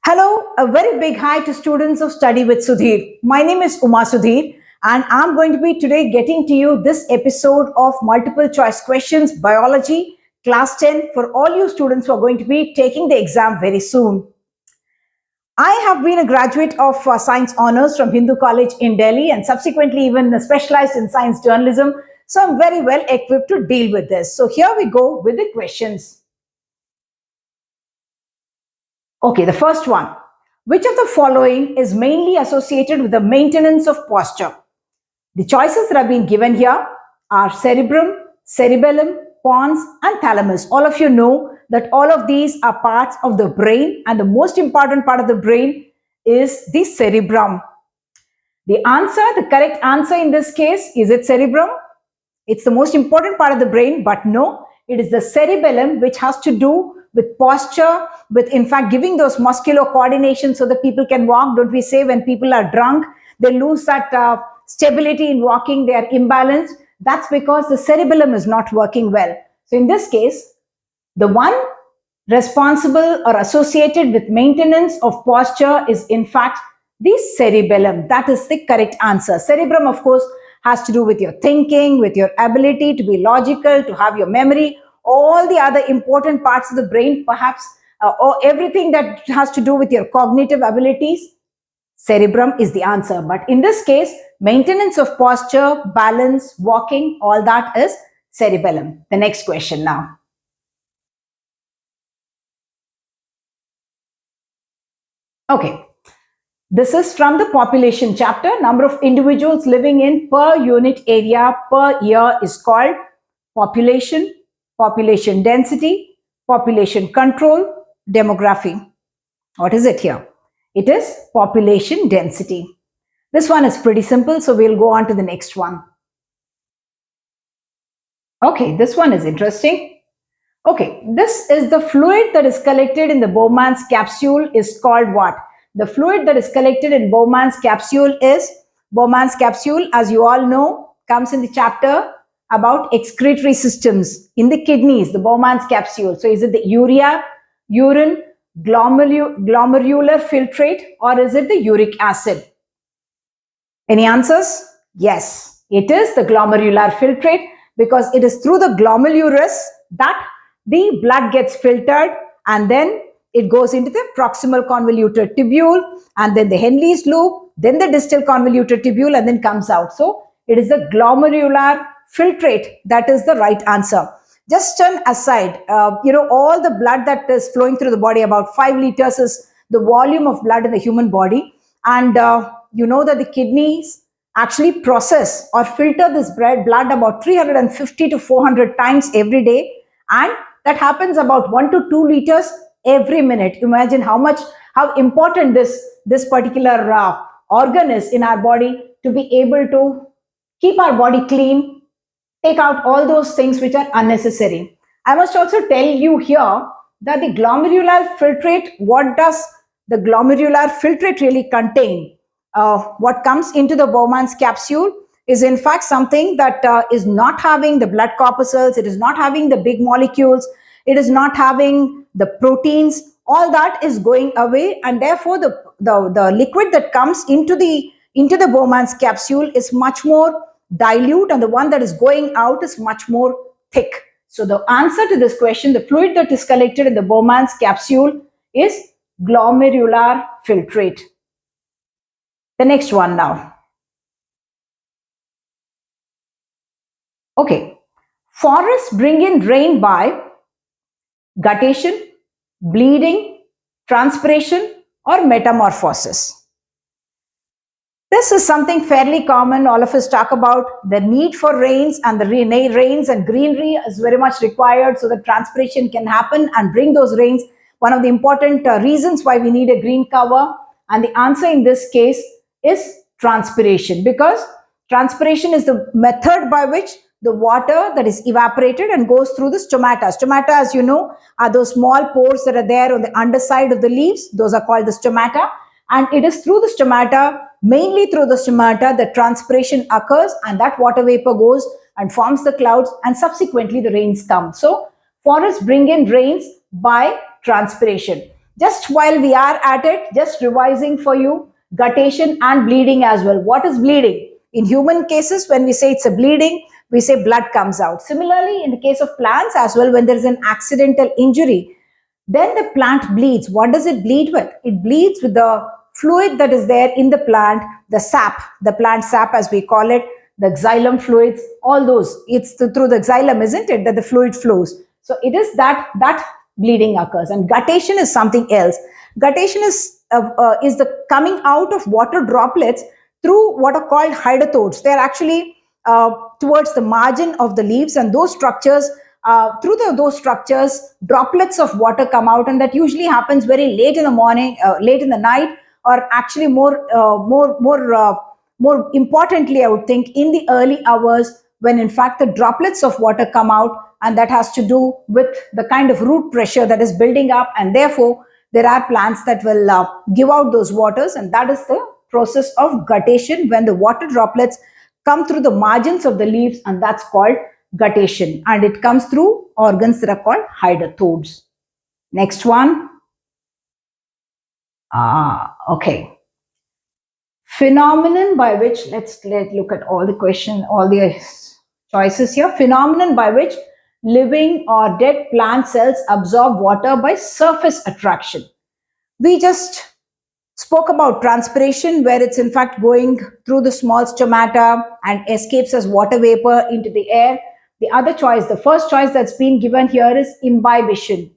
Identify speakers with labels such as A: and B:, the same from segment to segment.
A: Hello, a very big hi to students of Study with Sudhir. My name is Uma Sudhir and I'm going to be today getting to you this episode of multiple choice questions, biology, class 10 for all you students who are going to be taking the exam very soon. I have been a graduate of Science Honours from Hindu College in Delhi and subsequently even specialized in science journalism. So I'm very well equipped to deal with this. So here we go with the questions. Okay, the first one. Which of the following is mainly associated with the maintenance of posture? The choices that have been given here are cerebrum, cerebellum, pons and thalamus. All of you know that all of these are parts of the brain and the most important part of the brain is the cerebrum. The correct answer in this case, is it cerebrum? It's the most important part of the brain, but no, it is the cerebellum which has to do with posture, with in fact giving those muscular coordination so that people can walk. Don't we say when people are drunk, they lose that stability in walking, they are imbalanced. That's because the cerebellum is not working well. So in this case, the one responsible or associated with maintenance of posture is in fact the cerebellum. That is the correct answer. Cerebrum, of course, has to do with your thinking, with your ability to be logical, to have your memory, all the other important parts of the brain, perhaps, or everything that has to do with your cognitive abilities. Cerebrum is the answer. But in this case, maintenance of posture, balance, walking, all that is cerebellum. The next question now. Okay. This is from the population chapter. Number of individuals living in per unit area per year is called population, population density, population control, demography. What is it here? It is population density. This one is pretty simple, so we'll go on to the next one. Okay, this one is interesting. Okay, this is the fluid that is collected in the Bowman's capsule is called what? The fluid that is collected in Bowman's capsule, as you all know, comes in the chapter about excretory systems in the kidneys, the Bowman's capsule. So is it the urea, urine, glomerular filtrate, or is it the uric acid? Any answers? Yes, it is the glomerular filtrate because it is through the glomerulus that the blood gets filtered and then it goes into the proximal convoluted tubule and then the Henle's loop, then the distal convoluted tubule and then comes out. So it is the glomerular filtrate that is the right answer. Just an aside, all the blood that is flowing through the body, about 5 liters is the volume of blood in the human body. And you know that the kidneys actually process or filter this blood about 350 to 400 times every day. And that happens about 1 to 2 liters every minute. Imagine how important this particular organ is in our body to be able to keep our body clean, take out all those things which are unnecessary. I must also tell you here that the glomerular filtrate, what does the glomerular filtrate really contain? What comes into the Bowman's capsule is in fact something that is not having the blood corpuscles, it is not having the big molecules, it is not having the proteins, all that is going away and therefore the liquid that comes into the Bowman's capsule is much more dilute and the one that is going out is much more thick. So the answer to this question, the fluid that is collected in the Bowman's capsule is glomerular filtrate. The next one now. Okay. Forests bring in rain by guttation, bleeding, transpiration or metamorphosis. This is something fairly common. All of us talk about the need for rains and the rains and greenery is very much required so that transpiration can happen and bring those rains. One of the important reasons why we need a green cover, and the answer in this case is transpiration, because transpiration is the method by which the water that is evaporated and goes through the stomata. Stomata, as you know, are those small pores that are there on the underside of the leaves. Those are called the stomata. And it is through the stomata, mainly through the stomata, that transpiration occurs and that water vapor goes and forms the clouds and subsequently the rains come. So forests bring in rains by transpiration. Just while we are at it, just revising for you, guttation and bleeding as well. What is bleeding? In human cases, when we say it's a bleeding, we say blood comes out. Similarly, in the case of plants as well, when there is an accidental injury, then the plant bleeds. What does it bleed with? It bleeds with the fluid that is there in the plant, the sap, the plant sap as we call it, the xylem fluids, all those. It's through the xylem, isn't it, that the fluid flows. So it is that bleeding occurs. And guttation is something else. Guttation is the coming out of water droplets through what are called hydatodes. They are actually towards the margin of the leaves, and those structures, through those structures, droplets of water come out, and that usually happens very late in the morning, late in the night, or actually more importantly, I would think, in the early hours, when in fact the droplets of water come out, and that has to do with the kind of root pressure that is building up, and therefore there are plants that will give out those waters, and that is the process of guttation, when the water droplets come through the margins of the leaves, and that's called guttation, and it comes through organs that are called hydatodes. Next one. Okay. Phenomenon by which, let's look at all the question, all the choices here. Phenomenon by which living or dead plant cells absorb water by surface attraction. We just spoke about transpiration, where it's in fact going through the small stomata and escapes as water vapor into the air. The other choice, the first choice that's been given here, is imbibition.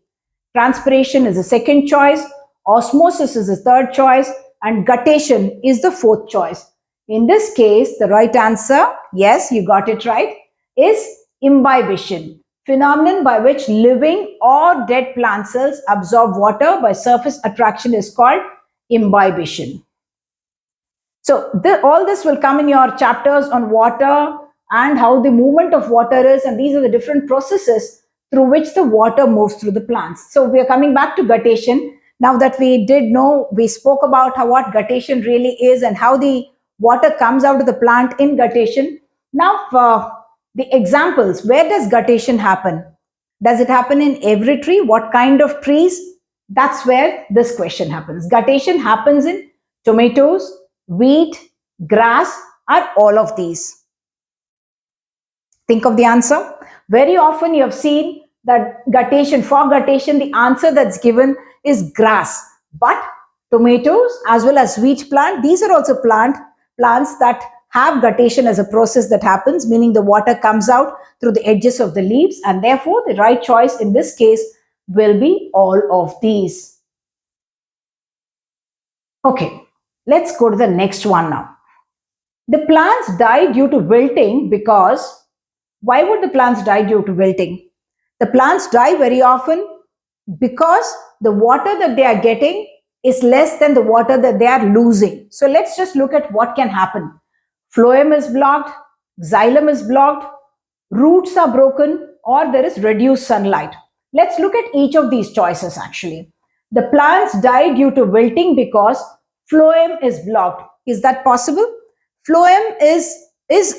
A: Transpiration is the second choice, osmosis is the third choice, and guttation is the fourth choice. In this case, the right answer, yes, you got it right, is imbibition. Phenomenon by which living or dead plant cells absorb water by surface attraction is called imbibition. So all this will come in your chapters on water and how the movement of water is, and these are the different processes through which the water moves through the plants. So we are coming back to guttation. Now that we did know, we spoke about what guttation really is and how the water comes out of the plant in guttation. Now for the examples, where does guttation happen? Does it happen in every tree? What kind of trees? That's where this question happens. Guttation happens in tomatoes, wheat, grass, or all of these. Think of the answer. Very often you have seen that for guttation, the answer that's given is grass. But tomatoes as well as wheat plant, these are also plants that have guttation as a process that happens, meaning the water comes out through the edges of the leaves, and therefore the right choice in this case will be all of these. Okay, let's go to the next one now. The plants die due to wilting because, why would the plants die due to wilting? The plants die very often because the water that they are getting is less than the water that they are losing. So let's just look at what can happen. Phloem is blocked, xylem is blocked, roots are broken, or there is reduced sunlight. Let's look at each of these choices actually. The plants die due to wilting because phloem is blocked. Is that possible? Phloem is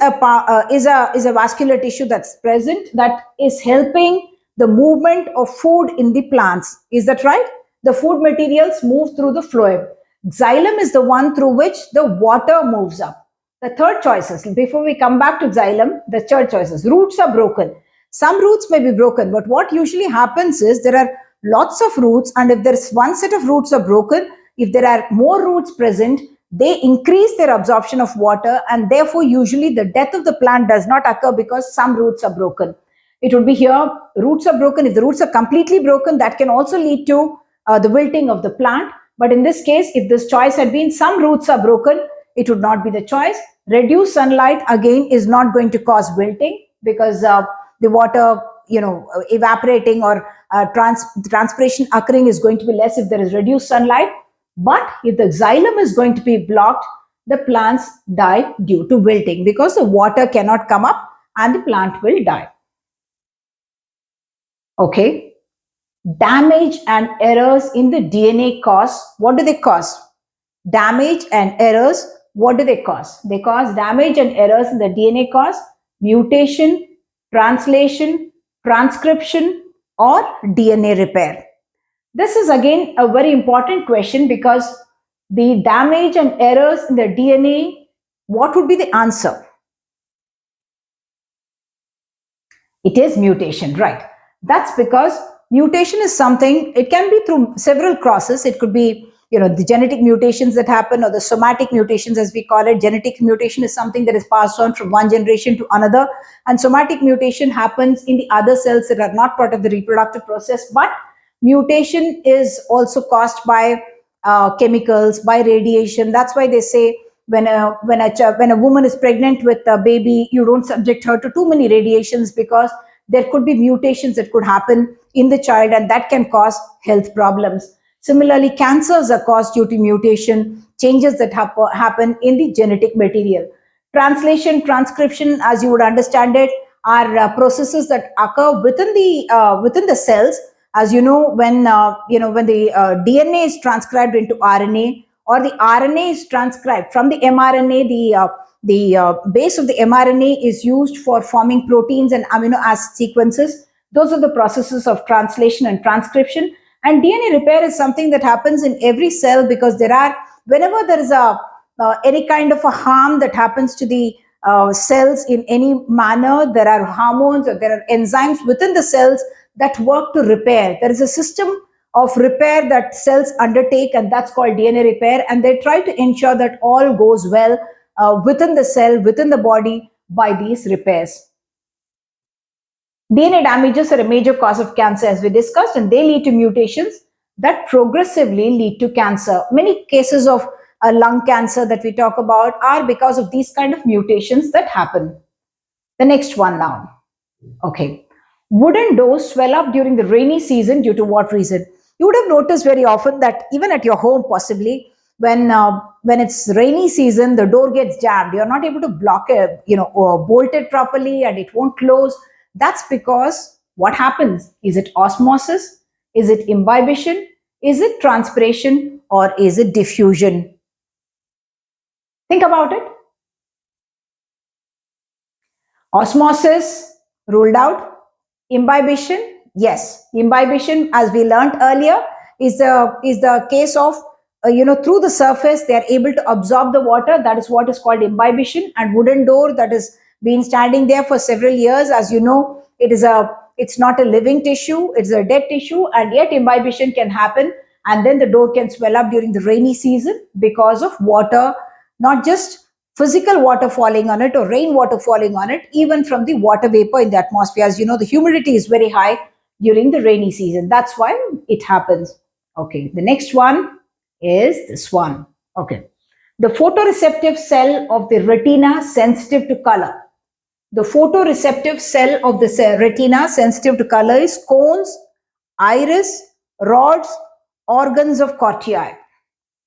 A: a vascular tissue that's present, that is helping the movement of food in the plants. Is that right? The food materials move through the phloem. Xylem is the one through which the water moves up. The third choices, before we come back to xylem, the third choices, roots are broken. Some roots may be broken, but what usually happens is there are lots of roots, and if there's one set of roots are broken, if there are more roots present, they increase their absorption of water, and therefore usually the death of the plant does not occur because some roots are broken. It would be here, roots are broken. If the roots are completely broken, that can also lead to the wilting of the plant. But in this case, if this choice had been some roots are broken, it would not be the choice. Reduced sunlight again is not going to cause wilting because the water, evaporating or transpiration occurring is going to be less if there is reduced sunlight. But if the xylem is going to be blocked, the plants die due to wilting because the water cannot come up and the plant will die. Okay. Damage and errors in the DNA cause. What do they cause? Damage and errors. What do they cause? They cause damage and errors in the DNA cause mutation, translation, transcription, or DNA repair. This is again a very important question because the damage and errors in the DNA, what would be the answer? It is mutation, right? That's because mutation is something, it can be through several crosses. It could be, the genetic mutations that happen, or the somatic mutations as we call it. Genetic mutation is something that is passed on from one generation to another, and somatic mutation happens in the other cells that are not part of the reproductive process. But mutation is also caused by chemicals, by radiation. That's why they say when a woman is pregnant with a baby, you don't subject her to too many radiations, because there could be mutations that could happen in the child, and that can cause health problems. Similarly, cancers are caused due to mutation, changes that happen in the genetic material. Translation, transcription, as you would understand it, are processes that occur within the cells. As you know, when the DNA is transcribed into RNA, or the RNA is transcribed from the mRNA, the base of the mRNA is used for forming proteins and amino acid sequences. Those are the processes of translation and transcription. And DNA repair is something that happens in every cell, because whenever there is any kind of a harm that happens to the cells in any manner, there are hormones or there are enzymes within the cells that work to repair. There is a system of repair that cells undertake, and that's called DNA repair. And they try to ensure that all goes well within the cell, within the body, by these repairs. DNA damages are a major cause of cancer, as we discussed, and they lead to mutations that progressively lead to cancer. Many cases of lung cancer that we talk about are because of these kind of mutations that happen. The next one now. Okay. Wooden doors swell up during the rainy season due to what reason? You would have noticed very often that even at your home, possibly, when it's rainy season, the door gets jammed. You're not able to block it, or bolt it properly, and it won't close. That's because what happens? Is it osmosis? Is it imbibition? Is it transpiration? Or is it diffusion? Think about it. Osmosis, ruled out. Imbibition, yes. Imbibition, as we learned earlier, is the case of, through the surface, they are able to absorb the water. That is what is called imbibition. And wooden door that is been standing there for several years, as you know, it's not a living tissue, it's a dead tissue, and yet imbibition can happen, and then the door can swell up during the rainy season because of water, not just physical water falling on it or rainwater falling on it, even from the water vapor in the atmosphere. As you know, the humidity is very high during the rainy season. That's why it happens. Okay, the next one is this one. Okay, the photoreceptive cell of the retina sensitive to color. The photoreceptive cell of the retina sensitive to color is cones, iris, rods, organs of cortei.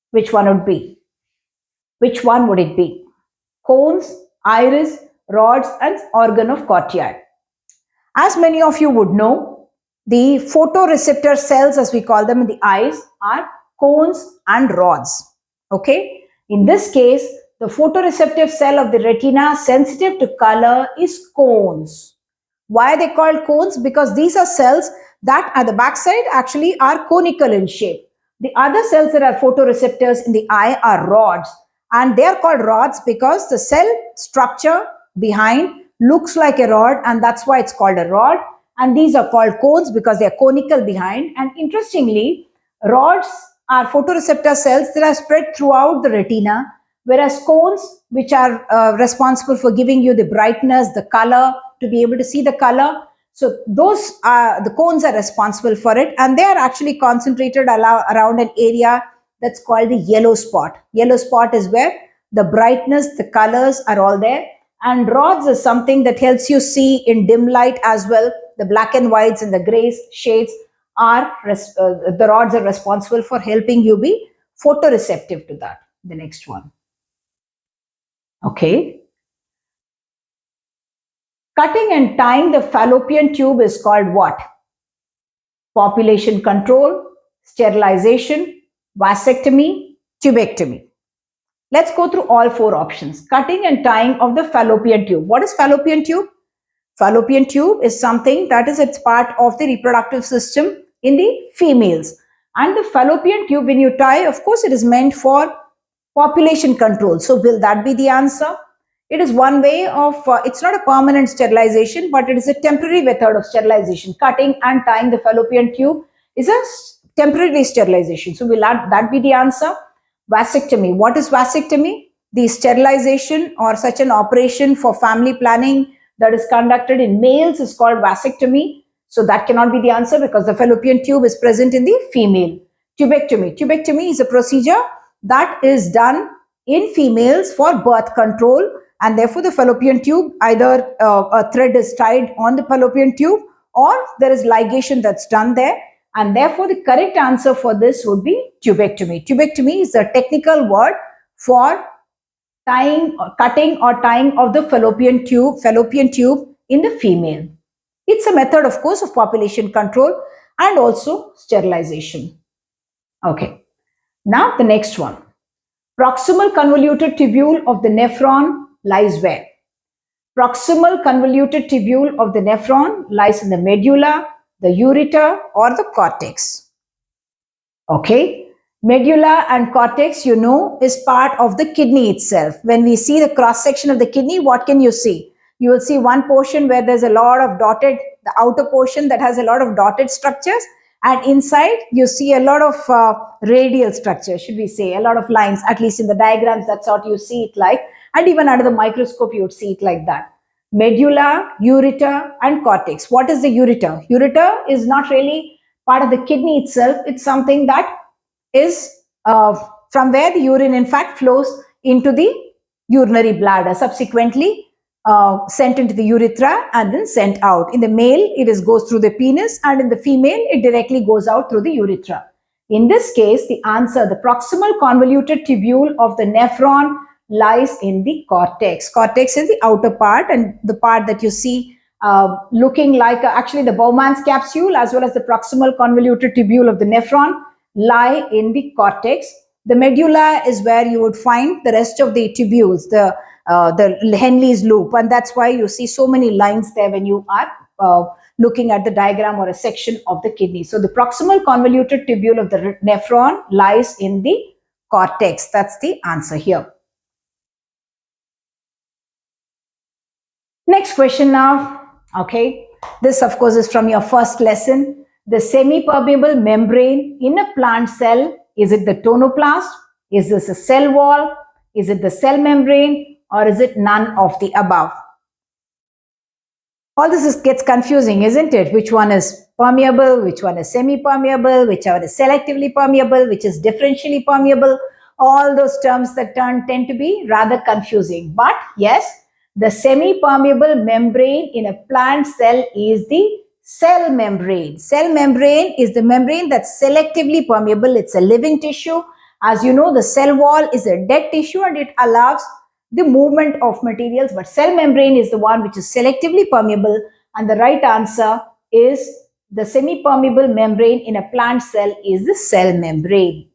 A: Which one would be? Which one would it be? Cones, iris, rods, and organ of cortei. As many of you would know, the photoreceptor cells, as we call them in the eyes, are cones and rods. Okay? In this case, the photoreceptive cell of the retina sensitive to color is cones. Why are they called cones? Because these are cells that at the backside actually are conical in shape. The other cells that are photoreceptors in the eye are rods, and they are called rods because the cell structure behind looks like a rod, and that's why it's called a rod. And these are called cones because they are conical behind. And interestingly, rods are photoreceptor cells that are spread throughout the retina, whereas cones, which are responsible for giving you the brightness, the color, to be able to see the color. So those are the cones are responsible for it, and they are actually concentrated around an area that's called the yellow spot. Yellow spot is where the brightness, the colors are all there. And rods is something that helps you see in dim light as well. The black and whites and the grays shades are, the rods are responsible for helping you be photoreceptive to that. The next one. Okay. Cutting and tying the fallopian tube is called what? Population control, sterilization, vasectomy, tubectomy. Let's go through all four options. Cutting and tying of the fallopian tube. What is fallopian tube? Fallopian tube is something that is it's part of the reproductive system in the females. And the fallopian tube, when you tie, of course, it is meant for population control. So will that be the answer? It is one way of, it's not a permanent sterilization, but it is a temporary method of sterilization. Cutting and tying the fallopian tube is a temporary sterilization. So will that be the answer? Vasectomy. What is vasectomy? The sterilization or such an operation for family planning that is conducted in males is called vasectomy. So that cannot be the answer because the fallopian tube is present in the female. Tubectomy. Tubectomy is a procedure that is done in females for birth control, and therefore the fallopian tube, either a thread is tied on the fallopian tube or there is ligation that's done there, and therefore the correct answer for this would be tubectomy. Tubectomy is a technical word for tying, cutting or tying of the fallopian tube in the female. It's a method, of course, of population control and also sterilization. Okay. Now the next one. Proximal convoluted tubule of the nephron lies where? Proximal convoluted tubule of the nephron lies in the medulla, the ureter, or the cortex. Okay. Medulla and cortex, you know, is part of the kidney itself. When we see the cross section of the kidney, what can you see? You will see one portion where there's a lot of dotted, the outer portion that has a lot of dotted structures, and inside you see a lot of radial structure, should we say, a lot of lines, at least in the diagrams, that's what you see it like, and even under the microscope you would see it like that. Medulla, ureter, and cortex. What is the ureter? Ureter is not really part of the kidney itself. It's something that is from where the urine in fact flows into the urinary bladder, subsequently sent into the urethra and then sent out. In the male, it goes through the penis, and in the female, it directly goes out through the urethra. In this case, the answer, the proximal convoluted tubule of the nephron lies in the cortex. Cortex is the outer part, and the part that you see looking like actually the Bowman's capsule as well as the proximal convoluted tubule of the nephron lie in the cortex. The medulla is where you would find the rest of the tubules, the Henle's loop, and that's why you see so many lines there when you are looking at the diagram or a section of the kidney. So the proximal convoluted tubule of the nephron lies in the cortex. That's the answer here. Next question now. Okay, this of course is from your first lesson. The semi-permeable membrane in a plant cell, is it the tonoplast? Is this a cell wall? Is it the cell membrane? Or is it none of the above? All this gets confusing, isn't it? Which one is permeable? Which one is semi-permeable? Which one is selectively permeable? Which is differentially permeable? All those terms that tend to be rather confusing. But yes, the semi-permeable membrane in a plant cell is the cell membrane. Cell membrane is the membrane that's selectively permeable. It's a living tissue. As you know, the cell wall is a dead tissue and it allows the movement of materials, but cell membrane is the one which is selectively permeable, and the right answer is the semi-permeable membrane in a plant cell is the cell membrane.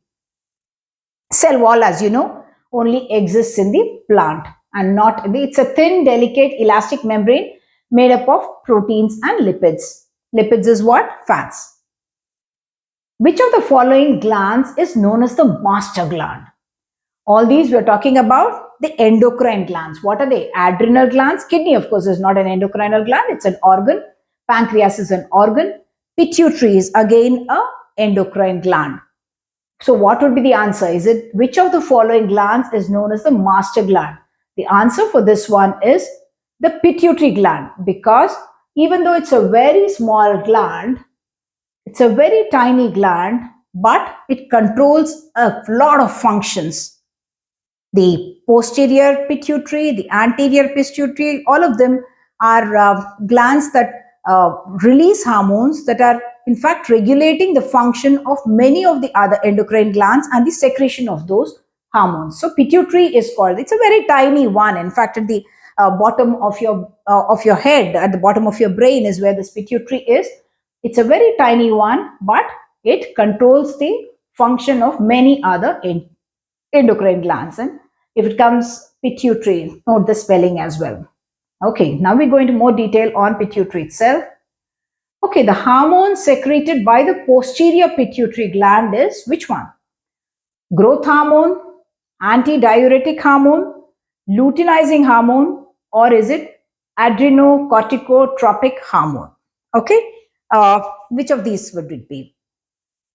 A: Cell wall, as you know, only exists in the plant and not, it's a thin, delicate, elastic membrane made up of proteins and lipids. Lipids is what? Fats. Which of the following glands is known as the master gland? All these we are talking about the endocrine glands. What are they? Adrenal glands. Kidney, of course, is not an endocrinal gland. It's an organ. Pancreas is an organ. Pituitary is again a endocrine gland. So what would be the answer? Is it which of the following glands is known as the master gland? The answer for this one is the pituitary gland, because even though it's a very small gland, it's a very tiny gland, but it controls a lot of functions. The posterior pituitary, the anterior pituitary, all of them are glands that release hormones that are in fact regulating the function of many of the other endocrine glands and the secretion of those hormones. So pituitary is called, it's a very tiny one. In fact, at the bottom of your head, at the bottom of your brain is where this pituitary is. It's a very tiny one, but it controls the function of many other endocrine glands. And if it comes pituitary, note the spelling as well. Okay, now we go into more detail on pituitary itself. Okay, the hormone secreted by the posterior pituitary gland is which one? Growth hormone, antidiuretic hormone, luteinizing hormone, or is it adrenocorticotropic hormone? Okay, which of these would it be?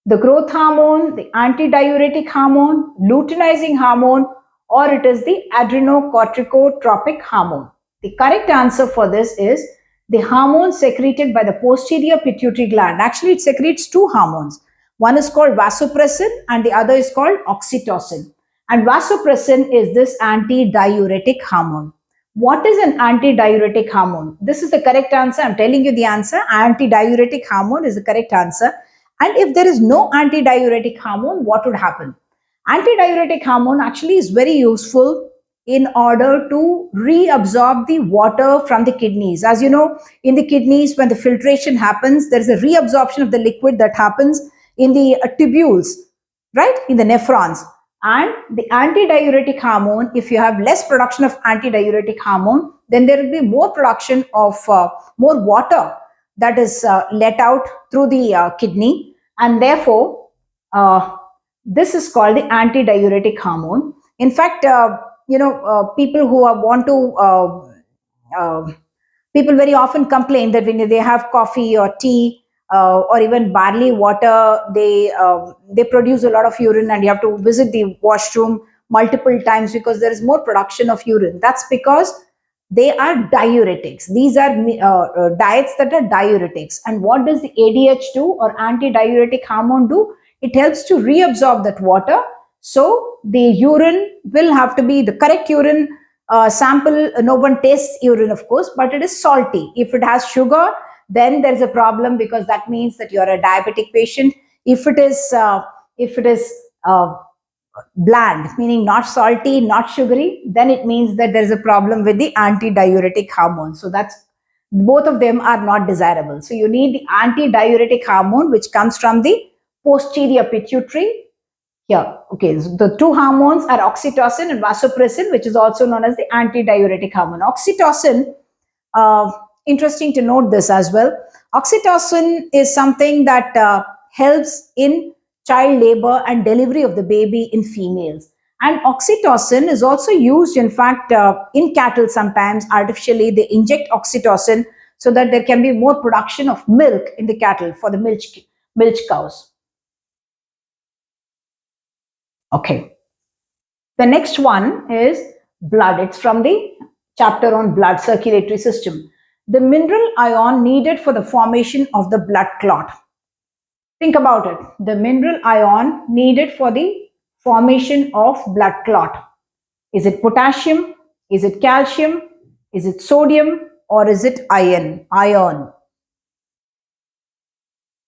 A: The growth hormone, the antidiuretic hormone, luteinizing hormone, or it is the adrenocorticotropic hormone? The correct answer for this is the hormone secreted by the posterior pituitary gland. Actually, it secretes two hormones. One is called vasopressin and the other is called oxytocin. And vasopressin is this antidiuretic hormone. What is an antidiuretic hormone? This is the correct answer. I'm telling you the answer. Antidiuretic hormone is the correct answer. And if there is no antidiuretic hormone, what would happen? Antidiuretic hormone actually is very useful in order to reabsorb the water from the kidneys. As you know, in the kidneys, when the filtration happens, there is a reabsorption of the liquid that happens in the tubules, right, in the nephrons. And the antidiuretic hormone, if you have less production of antidiuretic hormone, then there will be more production of more water that is let out through the kidney, and therefore this is called the antidiuretic hormone. In fact, people who want to people very often complain that when they have coffee or tea or even barley water, they produce a lot of urine and you have to visit the washroom multiple times because there is more production of urine. That's because they are diuretics. These are diets that are diuretics. And what does the ADH2 or antidiuretic hormone do? It helps to reabsorb that water. So the urine will have to be the correct urine sample. No one tastes urine, of course, but it is salty. If it has sugar, then there is a problem because that means that you are a diabetic patient. If it is bland, meaning not salty, not sugary, then it means that there is a problem with the antidiuretic hormone. So that's both of them are not desirable. So you need the antidiuretic hormone, which comes from the posterior pituitary. Here, okay, so the two hormones are oxytocin and vasopressin, which is also known as the antidiuretic hormone. Oxytocin, interesting to note this as well. Oxytocin is something that helps in child labor and delivery of the baby in females. And oxytocin is also used, in fact, in cattle sometimes artificially. They inject oxytocin so that there can be more production of milk in the cattle for the milch cows. Okay. The next one is blood. It's from the chapter on blood circulatory system. The mineral ion needed for the formation of the blood clot. Think about it. The mineral ion needed for the formation of blood clot. Is it potassium? Is it calcium? Is it sodium? Or is it iron?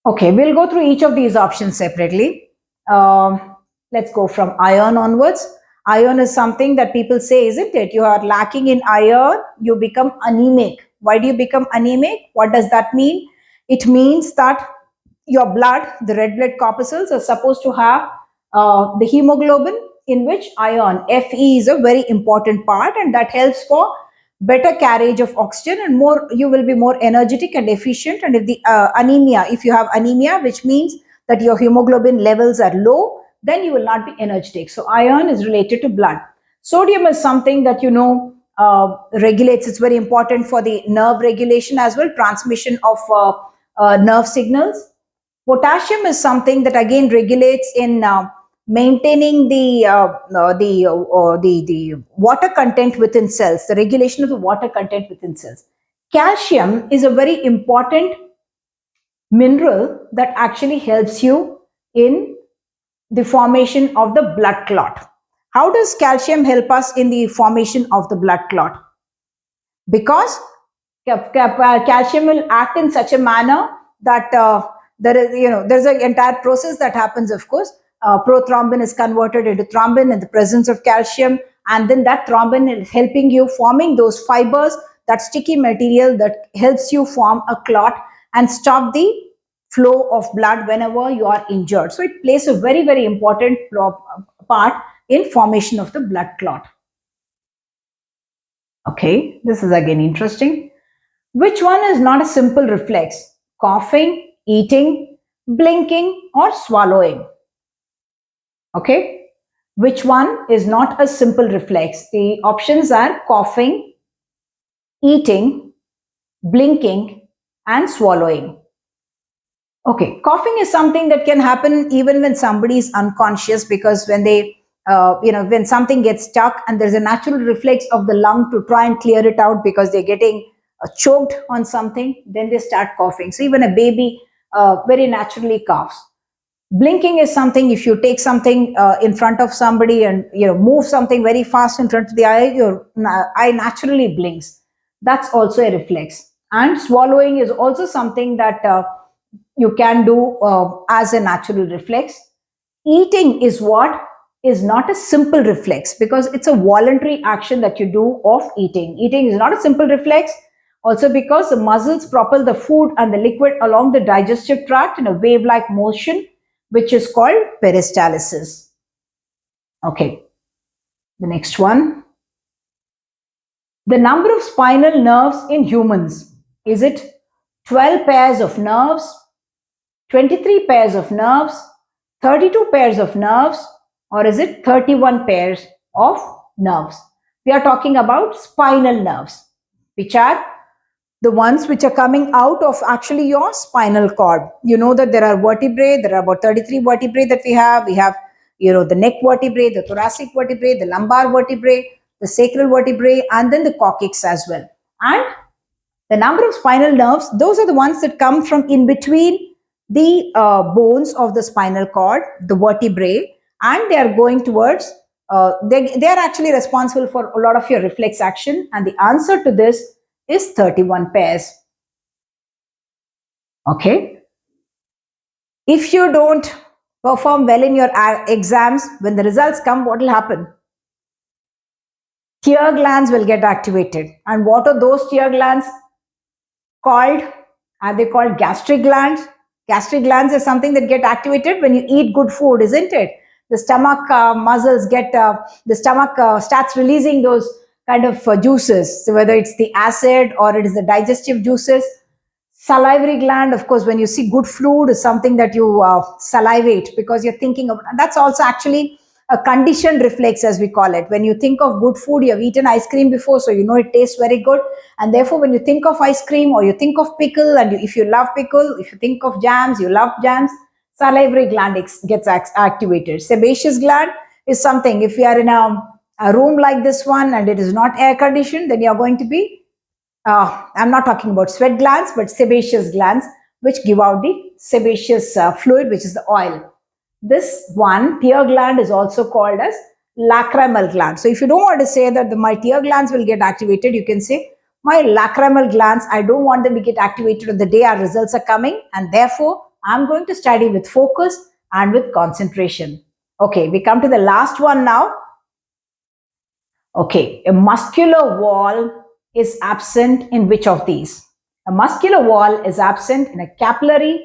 A: Okay, we'll go through each of these options separately. Let's go from iron onwards. Iron is something that people say, isn't it? You are lacking in iron, you become anemic. Why do you become anemic? What does that mean? It means that your blood, the red blood corpuscles, are supposed to have the hemoglobin, in which iron, Fe, is a very important part, and that helps for better carriage of oxygen, and you will be more energetic and efficient. And if the anemia, if you have anemia, which means that your hemoglobin levels are low, then you will not be energetic. So iron is related to blood. Sodium is something that regulates. It's very important for the nerve regulation as well, transmission of nerve signals. Potassium is something that again regulates in maintaining the water content within cells, the regulation of the water content within cells. Calcium is a very important mineral that actually helps you in the formation of the blood clot. How does calcium help us in the formation of the blood clot? Because calcium will act in such a manner that there's an entire process that happens, of course. Prothrombin is converted into thrombin in the presence of calcium, and then that thrombin is helping you forming those fibers, that sticky material that helps you form a clot and stop the flow of blood whenever you are injured. So it plays a very, very important part in formation of the blood clot. Okay, this is again interesting. Which one is not a simple reflex? coughing, eating, blinking, or swallowing. Okay, which one is not a simple reflex? The options are coughing, eating, blinking, and swallowing. Okay, coughing is something that can happen even when somebody is unconscious, because when they, when something gets stuck and there's a natural reflex of the lung to try and clear it out because they're getting choked on something, then they start coughing. So even a baby very naturally coughs. Blinking is something, if you take something in front of somebody and move something very fast in front of the eye, your eye naturally blinks. That's also a reflex. And swallowing is also something that you can do as a natural reflex. Eating is what is not a simple reflex, because it's a voluntary action that you do of eating. Eating is not a simple reflex, also because the muscles propel the food and the liquid along the digestive tract in a wave-like motion, which is called peristalsis. Okay, the next one. The number of spinal nerves in humans, is it 12 pairs of nerves, 23 pairs of nerves, 32 pairs of nerves, or is it 31 pairs of nerves? We are talking about spinal nerves, which are the ones which are coming out of actually your spinal cord. You know that there are vertebrae, there are about 33 vertebrae that we have. We have, the neck vertebrae, the thoracic vertebrae, the lumbar vertebrae, the sacral vertebrae, and then the coccyx as well. And the number of spinal nerves, those are the ones that come from in between the bones of the spinal cord, the vertebrae, and they are going towards, they are actually responsible for a lot of your reflex action. And the answer to this is 31 pairs. Okay. If you don't perform well in your exams, when the results come, what will happen? Tear glands will get activated. And what are those tear glands called? Are they called gastric glands? Gastric glands is something that get activated when you eat good food, isn't it? The stomach muscles get, the stomach starts releasing those kind of juices. So whether it's the acid or it is the digestive juices. Salivary gland, of course, when you see good food is something that you salivate because you're thinking of, that's also actually a conditioned reflex, as we call it. When you think of good food, you have eaten ice cream before, so you know it tastes very good. And therefore, when you think of ice cream or you think of pickle, and if you love pickle, if you think of jams, you love jams, salivary gland gets activated. Sebaceous gland is something, if you are in a room like this one and it is not air conditioned, then you are going to be, I'm not talking about sweat glands, but sebaceous glands, which give out the sebaceous fluid, which is the oil. This one, tear gland, is also called as lacrimal gland. So if you don't want to say that my tear glands will get activated, you can say my lacrimal glands, I don't want them to get activated on the day our results are coming, and therefore I'm going to study with focus and with concentration. Okay, we come to the last one now. Okay, a muscular wall is absent in which of these? A muscular wall is absent in a capillary,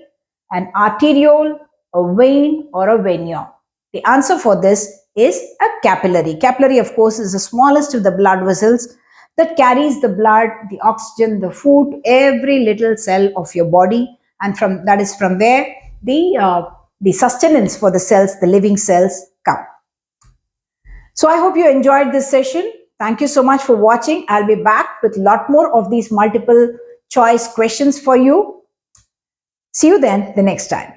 A: an arteriole, a vein, or a vena. The answer for this is a capillary. Capillary, of course, is the smallest of the blood vessels that carries the blood, the oxygen, the food to every little cell of your body, and that is from where the sustenance for the cells, the living cells, come. So I hope you enjoyed this session. Thank you so much for watching. I'll be back with a lot more of these multiple choice questions for you. See you then the next time.